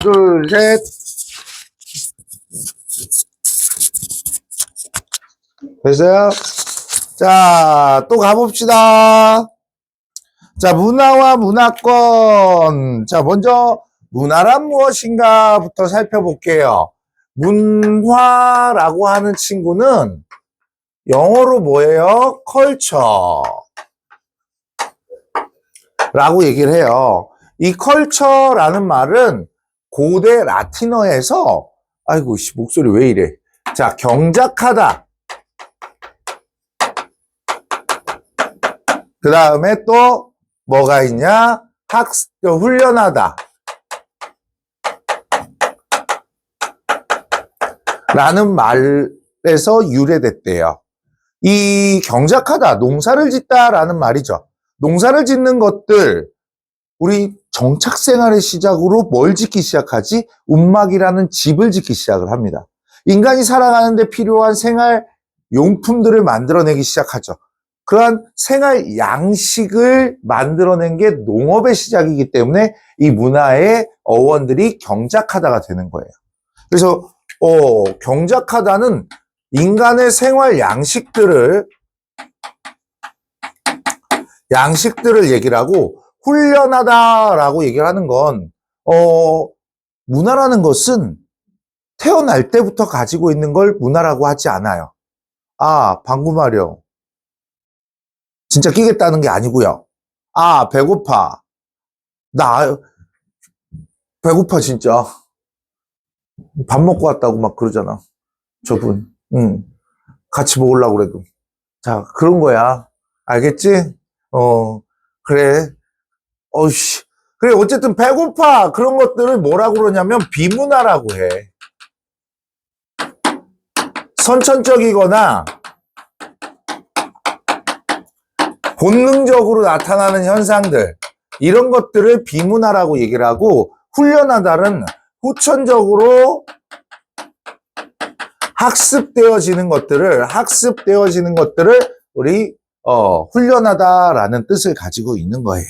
둘, 셋. 됐어요? 자, 또 가봅시다. 자, 문화와 문화권. 자, 먼저 문화란 무엇인가부터 살펴볼게요. 문화라고 하는 친구는 영어로 뭐예요? 컬처 라고 얘기를 해요. 이 컬처라는 말은 고대 라틴어에서 아이고 목소리 왜 이래? 자, 경작하다. 그 다음에 또 뭐가 있냐? 훈련하다. 라는 말에서 유래됐대요. 이 경작하다, 농사를 짓다 라는 말이죠. 농사를 짓는 것들, 우리 정착생활의 시작으로 뭘 짓기 시작하지? 움막이라는 집을 짓기 시작을 합니다. 인간이 살아가는데 필요한 생활 용품들을 만들어내기 시작하죠. 그러한 생활 양식을 만들어낸 게 농업의 시작이기 때문에 이 문화의 어원들이 경작하다가 되는 거예요. 그래서 경작하다는 인간의 생활 양식들을 얘기를 하고, 훈련하다라고 얘기를 하는 건 문화라는 것은 태어날 때부터 가지고 있는 걸 문화라고 하지 않아요. 아, 방구 마려. 진짜 끼겠다는 게 아니고요. 아, 배고파. 나 배고파 진짜. 밥 먹고 왔다고 막 그러잖아. 저분. 응. 같이 먹으려고 그래도. 자, 그런 거야. 알겠지? 그래. 어이씨. 그래, 어쨌든 배고파. 그런 것들을 뭐라고 그러냐면 비문화라고 해. 선천적이거나 본능적으로 나타나는 현상들, 이런 것들을 비문화라고 얘기를 하고, 훈련하다는 후천적으로 학습되어지는 것들을 우리 훈련하다라는 뜻을 가지고 있는 거예요.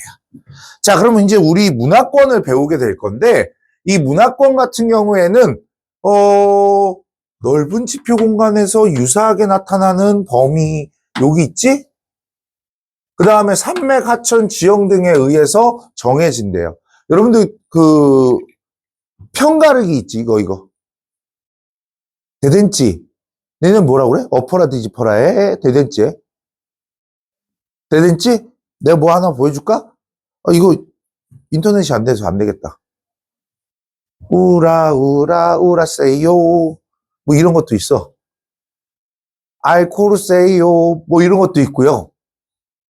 자, 그러면 이제 우리 문화권을 배우게 될 건데, 이 문화권 같은 경우에는 넓은 지표 공간에서 유사하게 나타나는 범위, 여기 있지? 그 다음에 산맥, 하천, 지형 등에 의해서 정해진대요. 여러분들 편가르기 있지, 이거. 대댄지. 얘는 뭐라고 그래? 엎어라 뒤집어라에 대댄지에. 대댄지? 내가 뭐 하나 보여줄까? 이거 인터넷이 안 돼서 안 되겠다. 우라 세요. 뭐 이런 것도 있어. 알코올 세요. 뭐 이런 것도 있고요.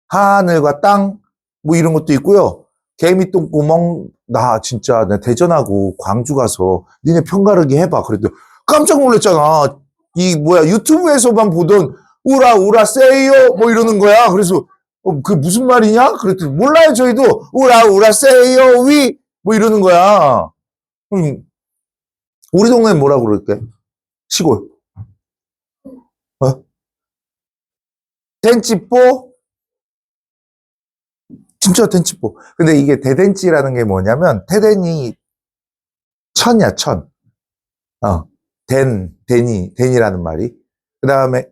하늘과 땅. 뭐 이런 것도 있고요. 개미똥구멍. 나 진짜 내 대전하고 광주 가서 니네 편가르기 해봐. 그래도 깜짝 놀랐잖아. 유튜브에서만 보던 우라 세요 뭐 이러는 거야. 그래서 그게 무슨 말이냐? 그랬더니 몰라요. 저희도 우라 세요 위 뭐 이러는 거야. 우리 동네는 뭐라고 그럴게? 시골. 댄찌뽀? 진짜 댄찌뽀. 근데 이게 대댄찌라는 게 뭐냐면 태댄이 천이야, 천. 댄이라는 말이. 그 다음에,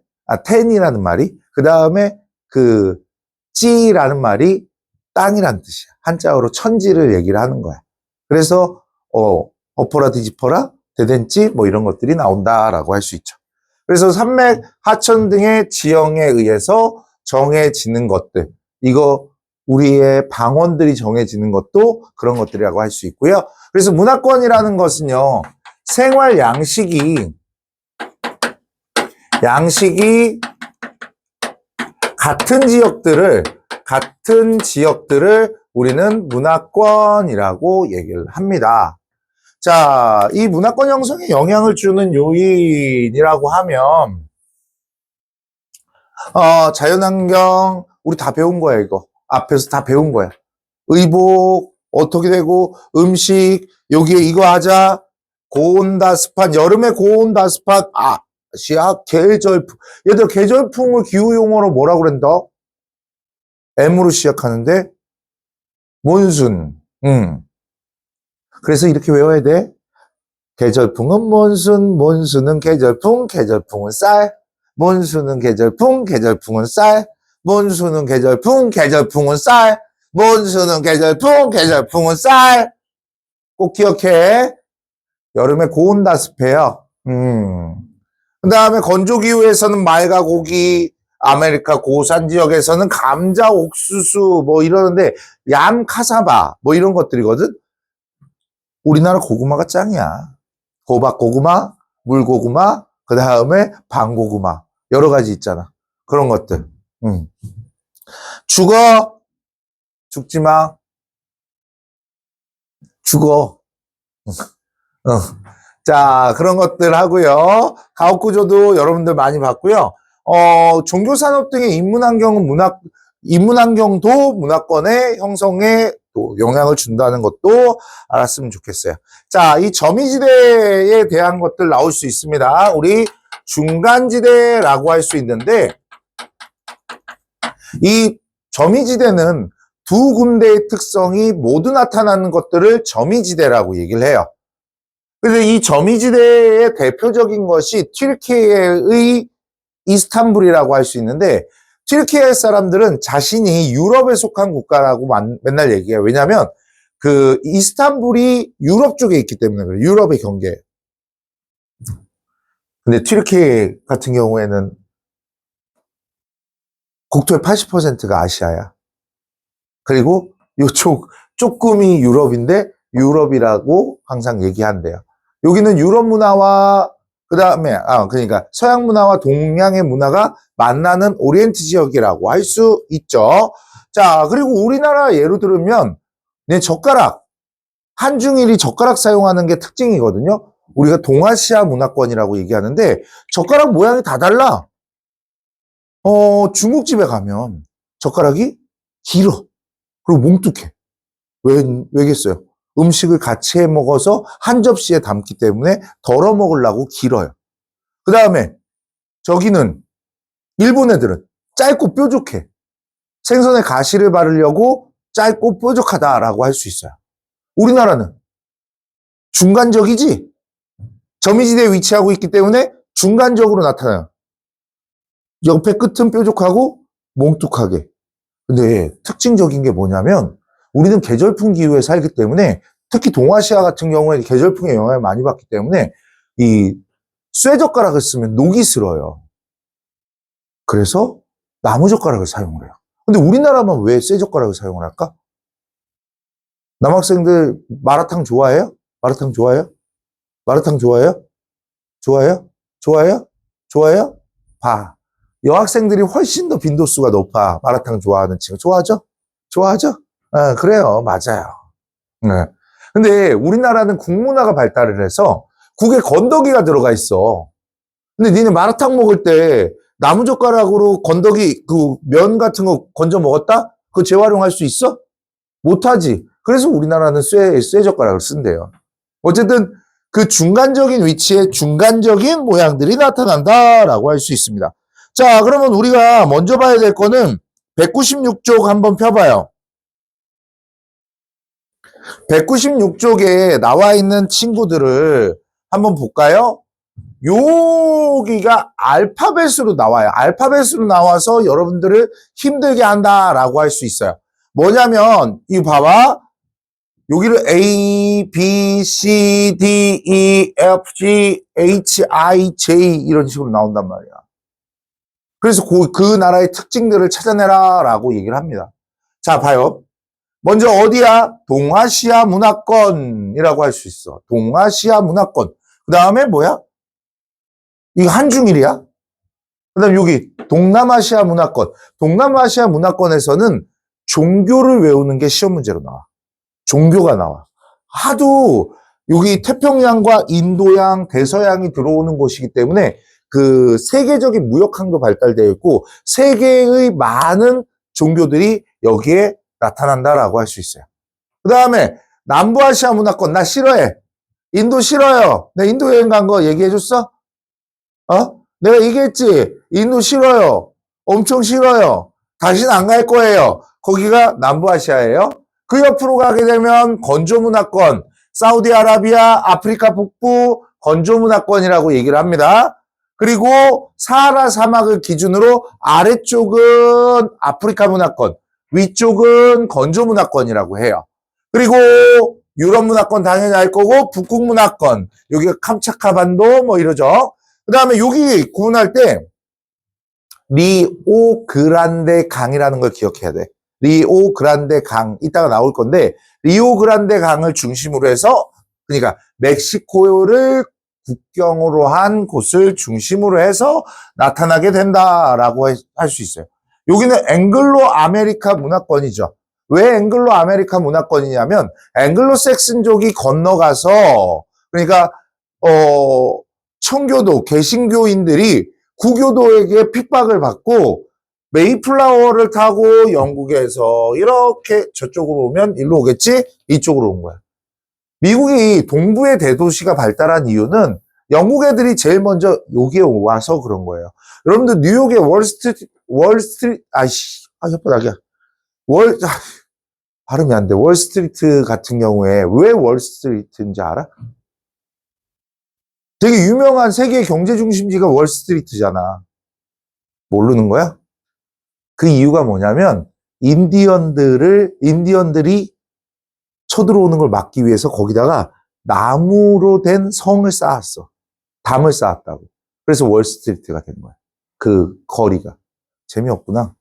텐이라는 말이. 그 다음에, 찌라는 말이 땅이라는 뜻이야. 한자어로 천지를 얘기를 하는 거야. 그래서, 엎어라 뒤집어라, 대댄지, 뭐 이런 것들이 나온다라고 할 수 있죠. 그래서 산맥, 하천 등의 지형에 의해서 정해지는 것들. 이거, 우리의 방언들이 정해지는 것도 그런 것들이라고 할 수 있고요. 그래서 문화권이라는 것은요, 생활 양식이 같은 지역들을 우리는 문화권이라고 얘기를 합니다. 자, 이 문화권 형성에 영향을 주는 요인이라고 하면 자연환경, 우리 다 배운 거야, 이거. 앞에서 다 배운 거야. 의복 어떻게 되고, 음식, 여기에 이거 하자. 고온다습한, 여름에 고온다습한, 아시아 계절풍. 얘들 계절풍을 기후용어로 뭐라고 그랬다? M으로 시작하는데, 몬순. 그래서 이렇게 외워야 돼. 계절풍은 몬순, 몬순은 계절풍, 계절풍은 쌀. 몬순은 계절풍, 계절풍은 쌀. 몬순은 계절풍, 계절풍은 쌀. 몬순은 계절풍, 계절풍은 쌀. 꼭 기억해. 여름에 고온다습해요. 그 다음에 건조기후에서는 말과 고기, 아메리카 고산 지역에서는 감자, 옥수수 뭐 이러는데 얌, 카사바 뭐 이런 것들이거든. 우리나라 고구마가 짱이야. 호박 고구마, 물고구마, 그 다음에 방고구마 여러 가지 있잖아. 그런 것들. 죽어. 죽지 마. 죽어. 자, 그런 것들 하고요. 가옥구조도 여러분들 많이 봤고요. 종교산업 등의 인문환경도 문화권의 형성에 또 영향을 준다는 것도 알았으면 좋겠어요. 자, 이 점이지대에 대한 것들 나올 수 있습니다. 우리 중간지대라고 할 수 있는데, 이 점이지대는 두 군데의 특성이 모두 나타나는 것들을 점이지대라고 얘기를 해요. 그래서 이 점이지대의 대표적인 것이 튀르키예의 이스탄불이라고 할 수 있는데, 튀르키예 사람들은 자신이 유럽에 속한 국가라고 맨날 얘기해요. 왜냐하면 그 이스탄불이 유럽 쪽에 있기 때문에 그래요. 유럽의 경계에. 근데 튀르키예 같은 경우에는 국토의 80%가 아시아야. 그리고 요쪽 조금이 유럽인데 유럽이라고 항상 얘기한대요. 여기는 유럽 문화와 그다음에 그러니까 서양 문화와 동양의 문화가 만나는 오리엔트 지역이라고 할 수 있죠. 자, 그리고 우리나라 예로 들으면 젓가락, 한중일이 젓가락 사용하는 게 특징이거든요. 우리가 동아시아 문화권이라고 얘기하는데 젓가락 모양이 다 달라. 중국집에 가면 젓가락이 길어. 그리고 몽뚝해. 왜겠어요? 음식을 같이 해 먹어서 한 접시에 담기 때문에 덜어 먹으려고 길어요. 그 다음에 저기는 일본 애들은 짧고 뾰족해. 생선에 가시를 바르려고 짧고 뾰족하다라고 할 수 있어요. 우리나라는 중간적이지? 점이지대에 위치하고 있기 때문에 중간적으로 나타나요. 옆에 끝은 뾰족하고 몽뚝하게. 근데 특징적인 게 뭐냐면 우리는 계절풍 기후에 살기 때문에 특히 동아시아 같은 경우에 계절풍의 영향을 많이 받기 때문에 이 쇠젓가락을 쓰면 녹이 슬어요. 그래서 나무젓가락을 사용을 해요. 근데 우리나라만 왜 쇠젓가락을 사용을 할까? 남학생들 마라탕 좋아해요? 마라탕 좋아해요? 마라탕 좋아해요? 좋아해요? 좋아해요? 좋아해요? 봐. 여학생들이 훨씬 더 빈도수가 높아. 마라탕 좋아하는 친구. 좋아하죠? 좋아하죠? 그래요. 맞아요. 네. 근데 우리나라는 국문화가 발달을 해서 국에 건더기가 들어가 있어. 근데 니네 마라탕 먹을 때 나무젓가락으로 건더기 그 면 같은 거 건져 먹었다? 그거 재활용할 수 있어? 못하지. 그래서 우리나라는 쇠젓가락을 쓴대요. 어쨌든 그 중간적인 위치에 중간적인 모양들이 나타난다라고 할 수 있습니다. 자, 그러면 우리가 먼저 봐야 될 거는 196쪽 한번 펴봐요. 196쪽에 나와 있는 친구들을 한번 볼까요? 여기가 알파벳으로 나와요. 알파벳으로 나와서 여러분들을 힘들게 한다라고 할 수 있어요. 뭐냐면 이거 봐봐. 여기를 A, B, C, D, E, F, G, H, I, J 이런 식으로 나온단 말이야. 그래서 그 나라의 특징들을 찾아내라 라고 얘기를 합니다. 자, 봐요. 먼저 어디야? 동아시아 문화권이라고 할 수 있어. 동아시아 문화권. 그 다음에 뭐야? 이거 한중일이야? 그 다음에 여기 동남아시아 문화권. 동남아시아 문화권에서는 종교를 외우는 게 시험 문제로 나와. 종교가 나와. 하도 여기 태평양과 인도양, 대서양이 들어오는 곳이기 때문에 그 세계적인 무역항도 발달되어 있고 세계의 많은 종교들이 여기에 나타난다라고 할 수 있어요. 그 다음에 남부아시아 문화권 나 싫어해. 인도 싫어요. 내가 인도 여행 간 거 얘기해줬어? 내가 얘기했지. 인도 싫어요. 엄청 싫어요. 다시는 안 갈 거예요. 거기가 남부아시아예요. 그 옆으로 가게 되면 건조 문화권. 사우디아라비아, 아프리카 북부 건조 문화권이라고 얘기를 합니다. 그리고 사하라 사막을 기준으로 아래쪽은 아프리카 문화권, 위쪽은 건조 문화권이라고 해요. 그리고 유럽 문화권 당연히 알 거고 북극 문화권, 여기가 캄차카 반도 뭐 이러죠. 그 다음에 여기 구분할 때 리오 그란데 강이라는 걸 기억해야 돼. 리오 그란데 강 이따가 나올 건데 리오 그란데 강을 중심으로 해서 그러니까 멕시코를 국경으로 한 곳을 중심으로 해서 나타나게 된다라고 할 수 있어요. 여기는 앵글로 아메리카 문화권이죠. 왜 앵글로 아메리카 문화권이냐면 앵글로 섹슨족이 건너가서 그러니까 청교도 개신교인들이 구교도에게 핍박을 받고 메이플라워를 타고 영국에서 이렇게 저쪽으로 오면 일로 오겠지? 이쪽으로 온 거야. 미국이 동부의 대도시가 발달한 이유는 영국 애들이 제일 먼저 여기에 와서 그런 거예요. 여러분들 뉴욕의 혓바닥이야. 발음이 안 돼. 월스트리트 같은 경우에 왜 월스트리트인지 알아? 되게 유명한 세계 경제 중심지가 월스트리트잖아. 모르는 거야? 그 이유가 뭐냐면 인디언들이 쳐들어오는 걸 막기 위해서 거기다가 나무로 된 성을 쌓았어. 담을 쌓았다고. 그래서 월스트리트가 된 거야. 그 거리가. 재미없구나.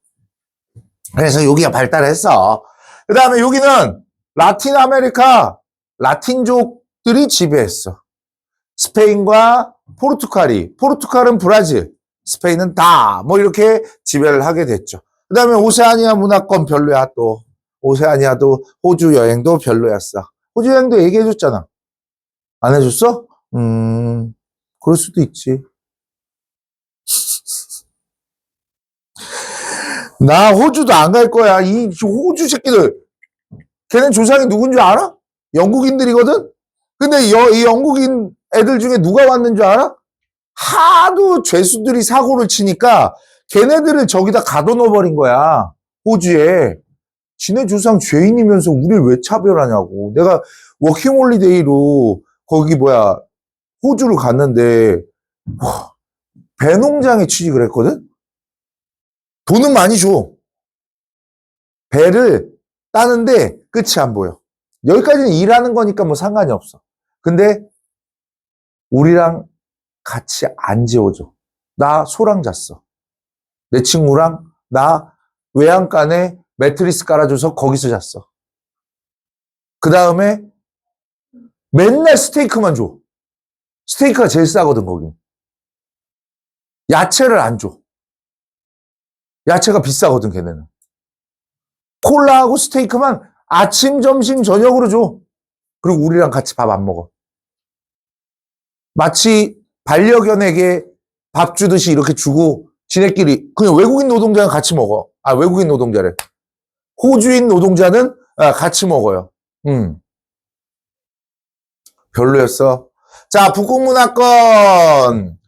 그래서 여기가 발달했어. 그 다음에 여기는 라틴 아메리카, 라틴족들이 지배했어. 스페인과 포르투갈은 브라질, 스페인은 다, 뭐 이렇게 지배를 하게 됐죠. 그 다음에 오세아니아 문화권 별로야, 또. 오세아니아도 호주 여행도 별로였어. 호주 여행도 얘기해줬잖아. 안 해줬어? 그럴 수도 있지. 나 호주도 안 갈 거야. 이 호주 새끼들. 걔네 조상이 누군 줄 알아? 영국인들이거든? 근데 이 영국인 애들 중에 누가 왔는 줄 알아? 하도 죄수들이 사고를 치니까 걔네들을 저기다 가둬넣어버린 거야. 호주에. 지네 조상 죄인이면서 우리를 왜 차별하냐고. 내가 워킹홀리데이로 거기 호주를 갔는데 배농장에 취직을 했거든? 돈은 많이 줘. 배를 따는데 끝이 안 보여. 여기까지는 일하는 거니까 뭐 상관이 없어. 근데 우리랑 같이 안 재워줘. 나 소랑 잤어. 내 친구랑 나 외양간에 매트리스 깔아줘서 거기서 잤어. 그 다음에 맨날 스테이크만 줘. 스테이크가 제일 싸거든, 거기. 야채를 안 줘. 야채가 비싸거든, 걔네는. 콜라하고 스테이크만 아침, 점심, 저녁으로 줘. 그리고 우리랑 같이 밥 안 먹어. 마치 반려견에게 밥 주듯이 이렇게 주고 지네끼리 그냥 외국인 노동자는 같이 먹어. 외국인 노동자래. 호주인 노동자는 같이 먹어요. 별로였어. 자, 북극 문화권.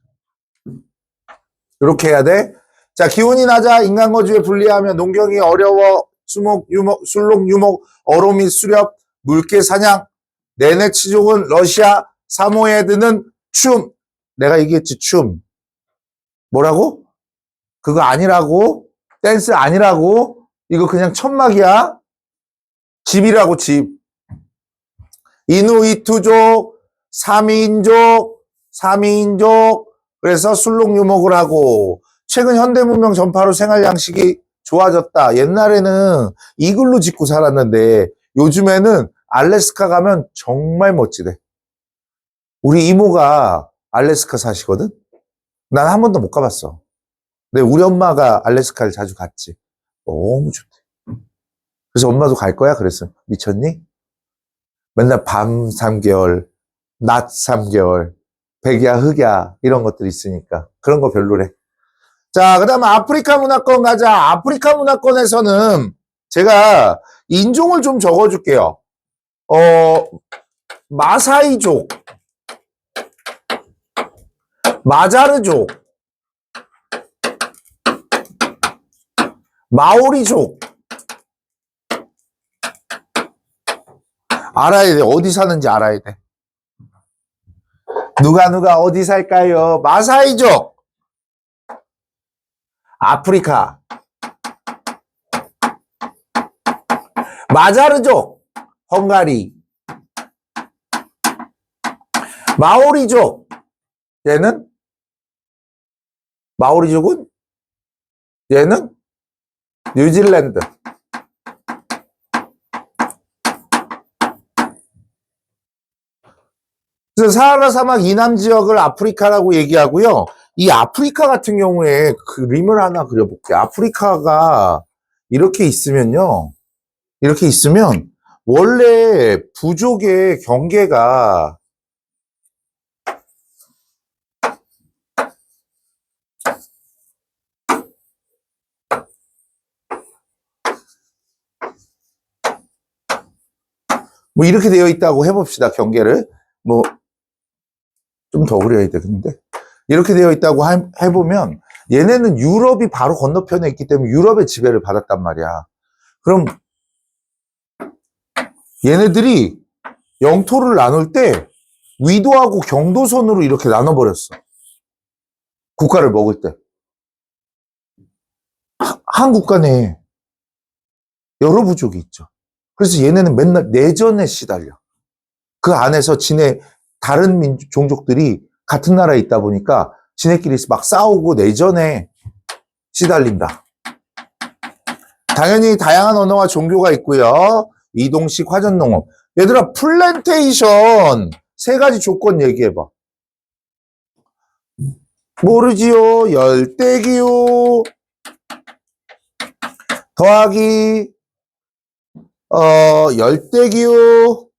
이렇게 해야 돼. 자, 기온이 낮아 인간 거주에 불리하며 농경이 어려워 수목, 유목, 술록, 유목, 어로 및 수렵, 물개 사냥, 네네치족은 러시아, 사모예드는 춤. 내가 얘기했지, 춤. 뭐라고? 그거 아니라고? 댄스 아니라고? 이거 그냥 천막이야. 집이라고, 집. 이누이투족, 사미인족, 그래서 술록유목을 하고, 최근 현대문명 전파로 생활 양식이 좋아졌다. 옛날에는 이글루 짓고 살았는데, 요즘에는 알래스카 가면 정말 멋지대. 우리 이모가 알래스카 사시거든? 난 한 번도 못 가봤어. 근데 우리 엄마가 알래스카를 자주 갔지. 너무 좋대. 그래서 엄마도 갈 거야? 그랬어. 미쳤니? 맨날 밤 3개월, 낮 3개월, 백야, 흑야, 이런 것들이 있으니까. 그런 거 별로래. 자, 그 다음에 아프리카 문화권 가자. 아프리카 문화권에서는 제가 인종을 좀 적어줄게요. 마사이족, 마자르족, 마오리족, 알아야 돼. 어디 사는지 알아야 돼. 누가 어디 살까요? 마사이족. 아프리카. 마자르족. 헝가리. 마오리족. 마오리족은 얘는 뉴질랜드. 그래서 사하라 사막 이남 지역을 아프리카라고 얘기하고요. 이 아프리카 같은 경우에 그림을 하나 그려볼게요. 아프리카가 이렇게 있으면요. 이렇게 있으면 원래 부족의 경계가 뭐 이렇게 되어 있다고 해봅시다. 경계를 뭐 좀 더 그려야 되겠는데 이렇게 되어 있다고 해보면 얘네는 유럽이 바로 건너편에 있기 때문에 유럽의 지배를 받았단 말이야. 그럼 얘네들이 영토를 나눌 때 위도하고 경도선으로 이렇게 나눠버렸어. 국가를 먹을 때. 한 국가 내에 여러 부족이 있죠. 그래서 얘네는 맨날 내전에 시달려. 그 안에서 다른 종족들이 같은 나라에 있다 보니까 지네끼리 막 싸우고 내전에 시달린다. 당연히 다양한 언어와 종교가 있고요. 이동식 화전농업. 얘들아 플랜테이션 3가지 조건 얘기해봐. 모르지요. 열대기후 더하기 열대기후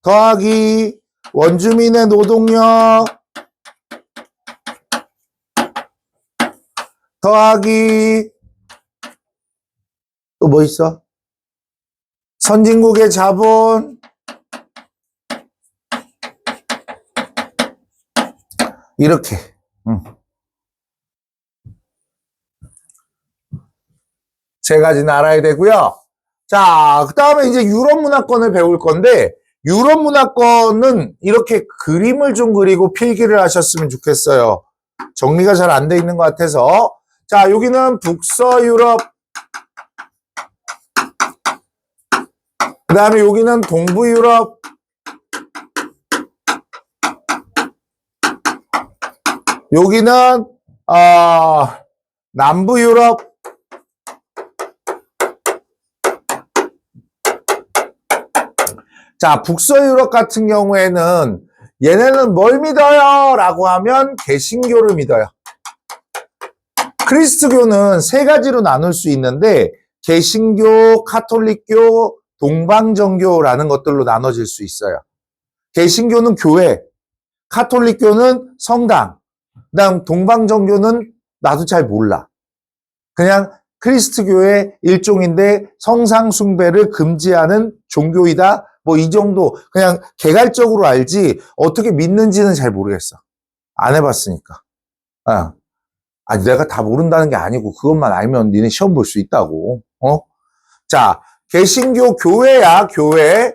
더하기 원주민의 노동력 더하기 또 뭐 있어? 선진국의 자본 이렇게 세 가지는 알아야 되고요. 자, 그 다음에 이제 유럽 문화권을 배울 건데 유럽 문화권은 이렇게 그림을 좀 그리고 필기를 하셨으면 좋겠어요. 정리가 잘 안 돼 있는 것 같아서. 자, 여기는 북서유럽. 그 다음에 여기는 동부유럽. 여기는 남부유럽. 자, 북서유럽 같은 경우에는 얘네는 뭘 믿어요? 라고 하면 개신교를 믿어요. 그리스도교는 3가지로 나눌 수 있는데 개신교, 카톨릭교, 동방정교라는 것들로 나눠질 수 있어요. 개신교는 교회, 카톨릭교는 성당, 그다음 동방정교는 나도 잘 몰라. 그냥 그리스도교의 일종인데 성상 숭배를 금지하는 종교이다. 뭐 이 정도 그냥 개괄적으로 알지 어떻게 믿는지는 잘 모르겠어. 안 해봤으니까. 아니 내가 다 모른다는 게 아니고 그것만 알면 니네 시험 볼 수 있다고. 자, 개신교 교회야 교회.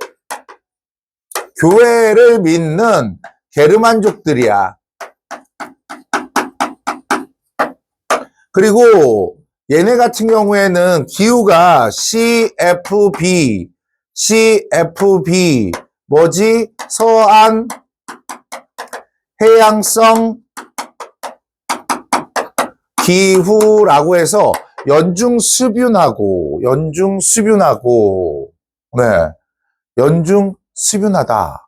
교회를 믿는 게르만족들이야. 그리고 얘네 같은 경우에는 기후가 CFB 뭐지? 서안 해양성 기후라고 해서 연중수뷴하고 네, 연중수뷴하다.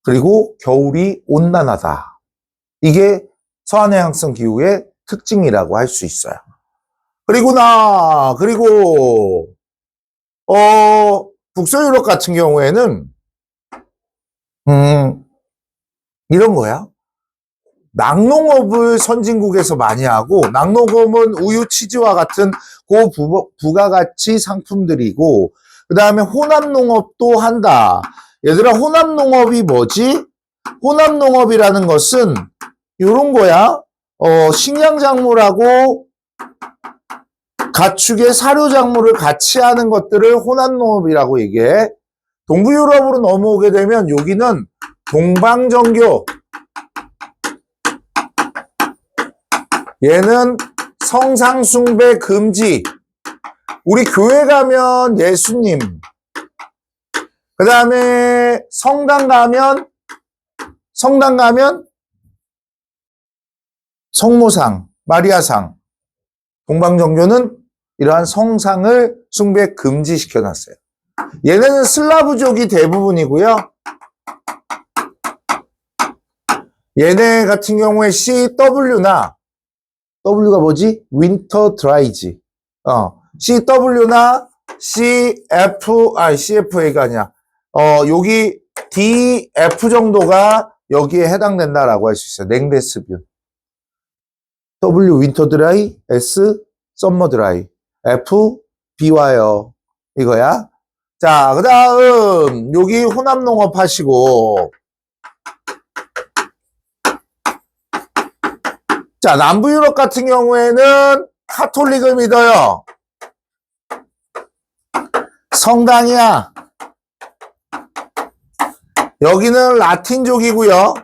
그리고 겨울이 온난하다. 이게 서안해양성 기후의 특징이라고 할 수 있어요. 그리고 북서유럽 같은 경우에는 이런 거야. 낙농업을 선진국에서 많이 하고 낙농업은 우유, 치즈와 같은 고부가가치 상품들이고 그 다음에 혼합농업도 한다. 얘들아 혼합농업이 뭐지? 혼합농업이라는 것은 이런 거야. 식량작물하고 가축의 사료작물을 같이 하는 것들을 혼합농업이라고 얘기해. 동부 유럽으로 넘어오게 되면 여기는 동방정교. 얘는 성상숭배 금지. 우리 교회 가면 예수님. 그 다음에 성당 가면 성모상, 마리아상. 동방정교는 이러한 성상을 숭배 금지시켜 놨어요. 얘네는 슬라브족이 대부분이고요. 얘네 같은 경우에 CW나 W가 뭐지? 윈터 드라이지. CW나 CFA가 아니야. 여기 DF 정도가 여기에 해당된다라고 할 수 있어요. 냉데스뷰. W 윈터 드라이, S 썸머 드라이, F 비와요. 이거야. 자, 그 다음 여기 혼합 농업 하시고, 자, 남부 유럽 같은 경우에는 카톨릭을 믿어요. 성당이야. 여기는 라틴족이고요.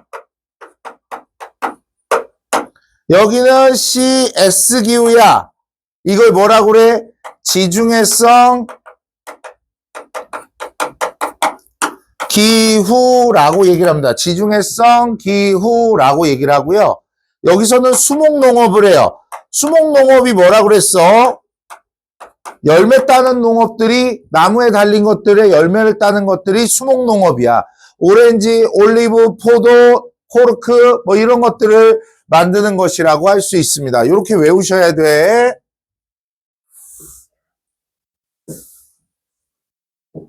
여기는 CS 기후야. 이걸 뭐라고 그래? 지중해성 기후라고 얘기를 합니다. 지중해성 기후라고 얘기를 하고요. 여기서는 수목농업을 해요. 수목농업이 뭐라고 그랬어? 열매 따는 농업들이, 나무에 달린 것들에 열매를 따는 것들이 수목농업이야. 오렌지, 올리브, 포도, 코르크 뭐 이런 것들을 만드는 것이라고 할 수 있습니다. 이렇게 외우셔야 돼.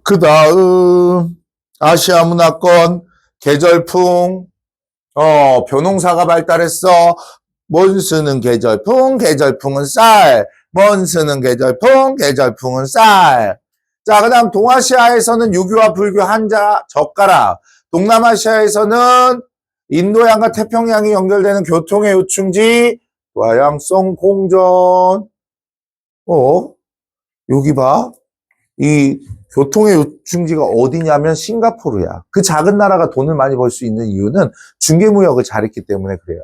그 다음 아시아 문화권, 계절풍, 벼농사가 발달했어. monsun은 계절풍, 계절풍은 쌀. monsun은 계절풍, 계절풍은 쌀. 자, 그 다음 동아시아에서는 유교와 불교, 한자, 젓가락. 동남아시아에서는 인도양과 태평양이 연결되는 교통의 요충지, 와양성 공전. 여기 봐. 이 교통의 요충지가 어디냐면 싱가포르야. 그 작은 나라가 돈을 많이 벌 수 있는 이유는 중개무역을 잘했기 때문에 그래요.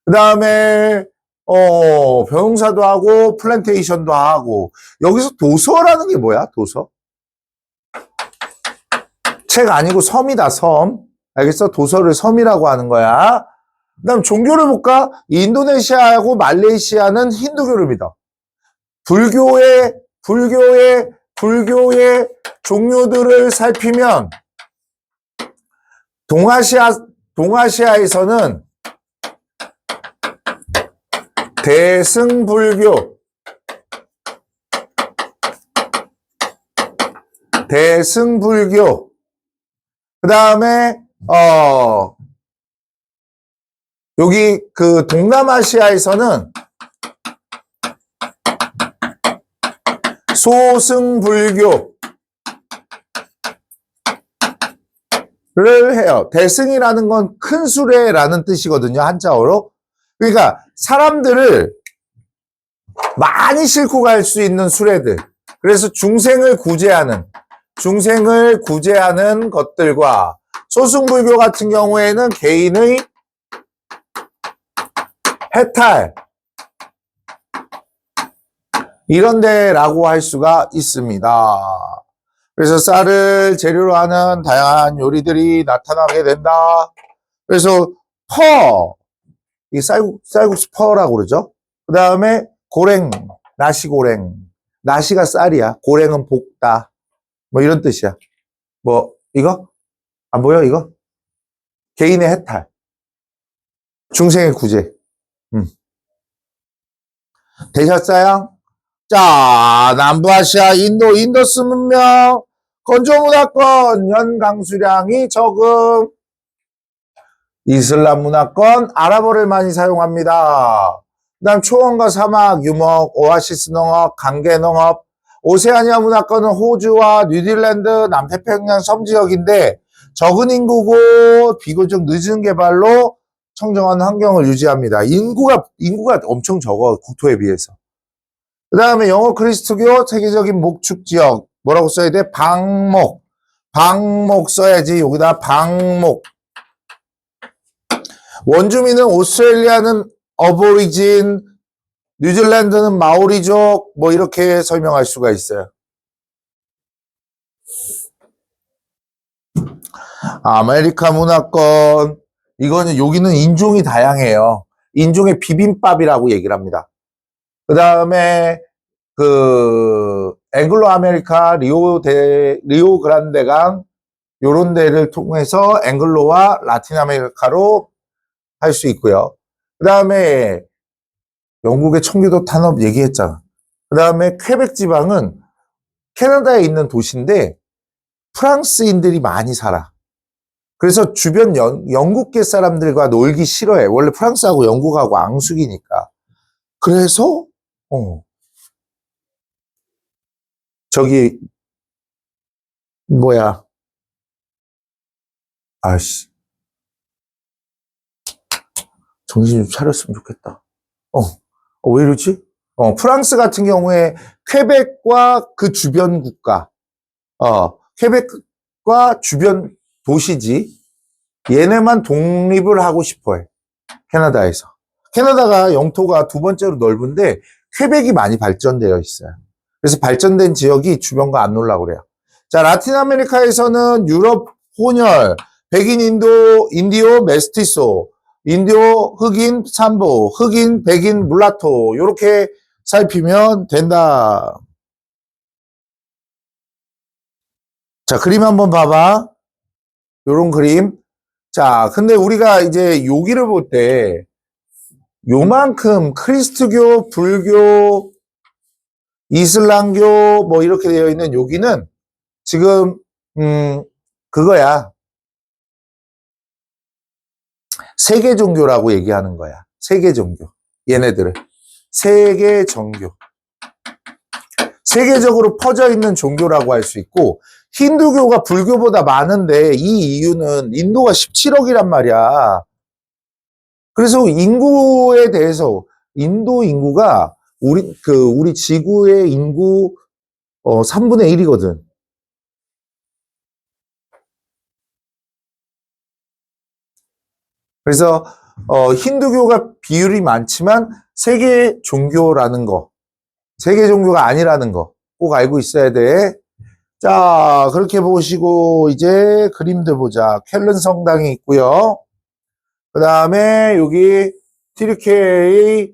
그 다음에 벼농사도 하고 플랜테이션도 하고. 여기서 도서라는 게 뭐야? 도서? 책 아니고 섬이다. 섬. 알겠어? 도서를 섬이라고 하는 거야. 그 다음 종교를 볼까? 인도네시아하고 말레이시아는 힌두교를 믿어. 불교의 종류들을 살피면 동아시아에서는 대승불교, 그 다음에 여기 그 동남아시아에서는 소승불교를 해요. 대승이라는 건 큰 수레라는 뜻이거든요. 한자어로. 그러니까 사람들을 많이 싣고 갈 수 있는 수레들. 그래서 중생을 구제하는 것들과, 소승불교 같은 경우에는 개인의 해탈, 이런 데라고 할 수가 있습니다. 그래서 쌀을 재료로 하는 다양한 요리들이 나타나게 된다. 그래서 이 쌀국수 퍼라고 그러죠. 그 다음에 고랭, 나시고랭. 나시가 쌀이야. 고랭은 볶다. 뭐 이런 뜻이야. 뭐 이거? 안 보여 이거? 개인의 해탈, 중생의 구제. 되셨어요? 자, 남부아시아, 인더스 문명, 건조문화권, 현강수량이 적음. 이슬람 문화권, 아랍어를 많이 사용합니다. 그 다음 초원과 사막, 유목, 오아시스 농업, 강계 농업. 오세아니아 문화권은 호주와 뉴질랜드, 남태평양 섬지역인데 적은 인구고 비교적 늦은 개발로 청정한 환경을 유지합니다. 인구가 엄청 적어, 국토에 비해서. 그 다음에 영어 그리스도교 세계적인 목축 지역, 뭐라고 써야 돼? 방목. 방목 써야지. 여기다 방목. 원주민은 오스트레일리아는 어보리진, 뉴질랜드는 마오리족, 뭐 이렇게 설명할 수가 있어요. 아메리카 문화권. 이거는 여기는 인종이 다양해요. 인종의 비빔밥이라고 얘기를 합니다. 그 다음에 앵글로 아메리카 리오 그란데강 요런 데를 통해서 앵글로와 라틴 아메리카로 할 수 있고요. 그 다음에 영국의 청교도 탄압 얘기했잖아. 그 다음에 퀘벡 지방은 캐나다에 있는 도시인데 프랑스인들이 많이 살아. 그래서 주변 영국계 사람들과 놀기 싫어해. 원래 프랑스하고 영국하고 앙숙이니까. 그래서 저기 뭐야, 아씨, 정신 좀 차렸으면 좋겠다. 왜 이러지? 프랑스 같은 경우에 퀘벡과 그 주변 국가, 퀘벡과 주변 도시지, 얘네만 독립을 하고 싶어 해. 캐나다에서. 캐나다가 영토가 두 번째로 넓은데 퀘벡이 많이 발전되어 있어요. 그래서 발전된 지역이 주변과 안 놀라고 그래요. 자, 라틴 아메리카에서는 유럽 혼혈, 백인 인디오 메스티소, 인디오 흑인 삼보, 흑인 백인 물라토 요렇게 살피면 된다. 자, 그림 한번 봐봐. 요런 그림. 자, 근데 우리가 이제 여기를 볼 때 요만큼 크리스트교, 불교, 이슬람교 뭐 이렇게 되어 있는 여기는 지금 그거야. 세계 종교라고 얘기하는 거야. 세계 종교. 얘네들을. 세계 종교. 세계적으로 퍼져 있는 종교라고 할 수 있고, 힌두교가 불교보다 많은데 이 이유는 인도가 17억이란 말이야. 그래서 인구에 대해서 인도 인구가 우리 지구의 인구 3분의 1이거든. 그래서 힌두교가 비율이 많지만 세계 종교라는 거, 세계 종교가 아니라는 거 꼭 알고 있어야 돼. 자, 그렇게 보시고 이제 그림들 보자. 켈른 성당이 있고요. 그 다음에 여기 티르키예의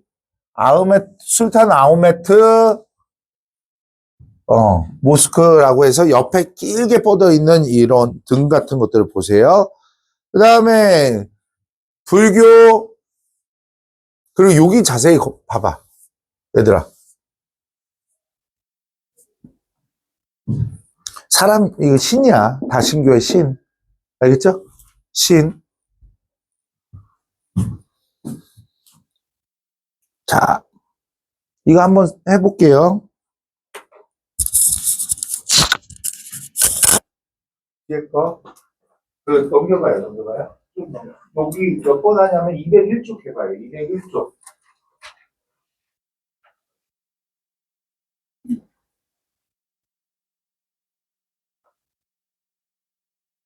술탄 아흐메트 모스크라고 해서 옆에 길게 뻗어 있는 이런 등 같은 것들을 보세요. 그 다음에 불교, 그리고 여기 자세히 봐봐. 얘들아. 이거 신이야. 다신교의 신. 알겠죠? 신. 자, 이거 한번 해볼게요. 뒤에 거. 넘겨가요. 여기 몇 번 하냐면 201쪽 해봐요. 201쪽.